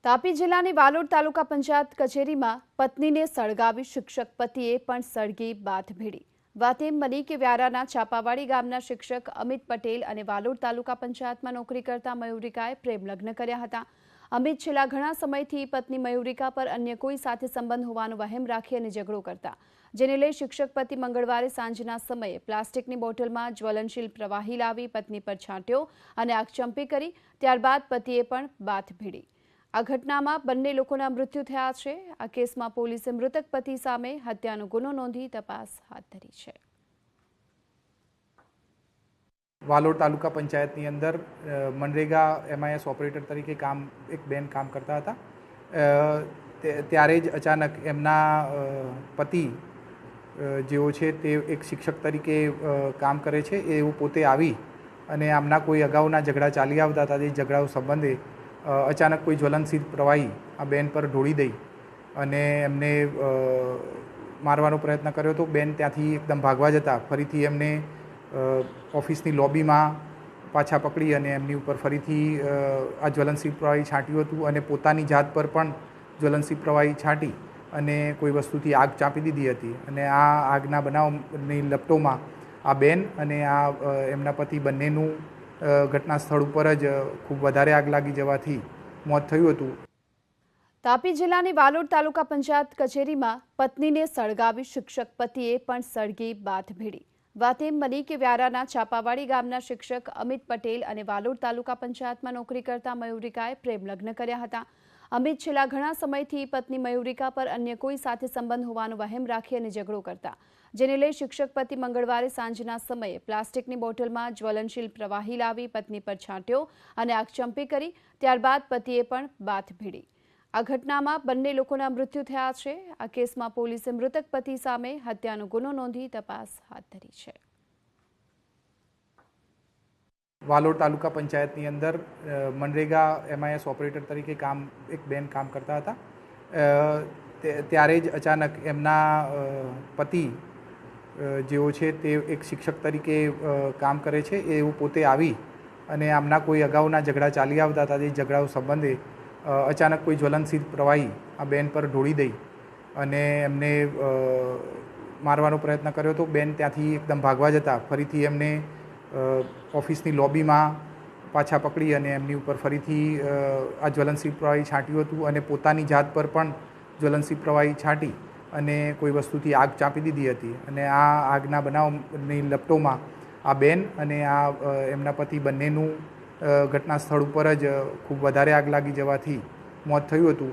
તાપી જિલ્લાની વાલોડ તાલુકા પંચાયત કચેરીમાં પત્નીને સળગાવી શિક્ષક પતિએ પણ સળગી બાથ ભીડી। વાત એમ બની કે વ્યારાના છાપાવાડી ગામના શિક્ષક અમિત પટેલ અને વાલોડ તાલુકા પંચાયતમાં નોકરી કરતા મયુરિકાએ પ્રેમ લગ્ન કર્યા હતા। અમિત છેલ્લા ઘણા સમયથી પત્ની મયુરિકા પર અન્ય કોઈ સાથે સંબંધ હોવાનો વહેમ રાખી અને ઝઘડો કરતા, જેને લઈ શિક્ષક પતિ મંગળવારે સાંજના સમયે પ્લાસ્ટિકની બોટલમાં જ્વલનશીલ પ્રવાહી લાવી પત્ની પર છાંટ્યો અને આગચંપી કરી। ત્યારબાદ પતિએ પણ બાથ ભીડી। આ ઘટનામાં બંને લોકોના મૃત્યુ થયા છે। આ કેસમાં પોલીસે મૃતક પતિ સામે હત્યાનો ગુનો નોંધી તપાસ હાથ ધરી છે। વાલોડ તાલુકા પંચાયતની અંદર મનરેગા MIS ઓપરેટર તરીકે એક બેન કામ કરતા હતા। ત્યારે જ અચાનક એમના પતિ જેઓ છે તે એક શિક્ષક તરીકે કામ કરે છે, એવું પોતે આવી અને આમના કોઈ અગાઉના ઝઘડા ચાલી આવતા હતા। એ ઝઘડાઓ સંબંધે અચાનક કોઈ જ્વલનશીલ પ્રવાહી આ બેન પર ઢોળી દઈ અને એમને મારવાનો પ્રયત્ન કર્યો હતો। બેન ત્યાંથી એકદમ ભાગવા જતા ફરીથી એમને ઓફિસની લોબીમાં પાછા પકડી અને એમની ઉપર ફરીથી આ જ્વલનશીલ પ્રવાહી છાંટ્યું હતું અને પોતાની જાત પર પણ જ્વલનશીલ પ્રવાહી છાંટી અને કોઈ વસ્તુથી આગ ચાંપી દીધી હતી। અને આ આગના બનાવની લપટોમાં આ બેન અને આ એમના પતિ બંનેનું ઘટના સ્થળ ઉપર જ ખૂબ વધારે આગ લાગી જવાથી મોત થયું હતું। તાપી જિલ્લાની વાલોડ તાલુકા પંચાયત કચેરીમાં પત્નીને સળગાવી શિક્ષક પતિએ પણ સળગી બાથ ભીડી। વાત એમ બની કે વ્યારાના છાપાવાડી ગામના શિક્ષક અમિત પટેલ અને વાલોડ તાલુકા પંચાયતમાં નોકરી કરતા મયુરિકાએ પ્રેમ લગ્ન કર્યા હતા। અમિત છેલ્લા ઘણા સમયથી પત્ની મયુરિકા પર અન્ય કોઈ સાથે સંબંધ હોવાનો વહેમ રાખી અને ઝઘડો કરતા, જેને લઈ શિક્ષક પતિ મંગળવારે સાંજના સમયે પ્લાસ્ટિકની બોટલમાં જ્વલનશીલ પ્રવાહી લાવી પત્ની પર છાંટ્યો અને આગચંપી કરી। ત્યારબાદ પતિએ પણ બાથ ભીડી। આ ઘટનામાં બંને લોકોના મૃત્યુ થયા છે। આ કેસમાં પોલીસે મૃતક પતિ સામે હત્યાનો ગુનો નોંધી તપાસ હાથ ધરી છે। વાલોડ તાલુકા પંચાયતની અંદર મનરેગા MIS ઓપરેટર તરીકે એક બેન કામ કરતા હતા। ત્યારે જ અચાનક એમના પતિ જેઓ છે તે એક શિક્ષક તરીકે કામ કરે છે, એવું પોતે આવી અને આમના કોઈ અગાઉના ઝઘડા ચાલી આવતા હતા। એ ઝઘડાઓ સંબંધે અચાનક કોઈ જ્વલનશીલ પ્રવાહી આ બેન પર ઢોળી દઈ અને એમને મારવાનો પ્રયત્ન કર્યો હતો। બેન ત્યાંથી એકદમ ભાગવા જતા ફરીથી એમને ઓફિસની લોબીમાં પાછા પકડી અને એમની ઉપર ફરીથી આ જ્વલનશીલ પ્રવાહી છાંટ્યું હતું અને પોતાની જાત પર પણ જ્વલનશીલ પ્રવાહી છાંટી અને કોઈ વસ્તુથી આગ ચાંપી દીધી હતી। અને આ આગના બનાવની લપટોમાં આ બેન અને આ એમના પતિ બંનેનું ઘટના સ્થળ ઉપર જ ખૂબ વધારે આગ લાગી જવાથી મોત થયું હતું।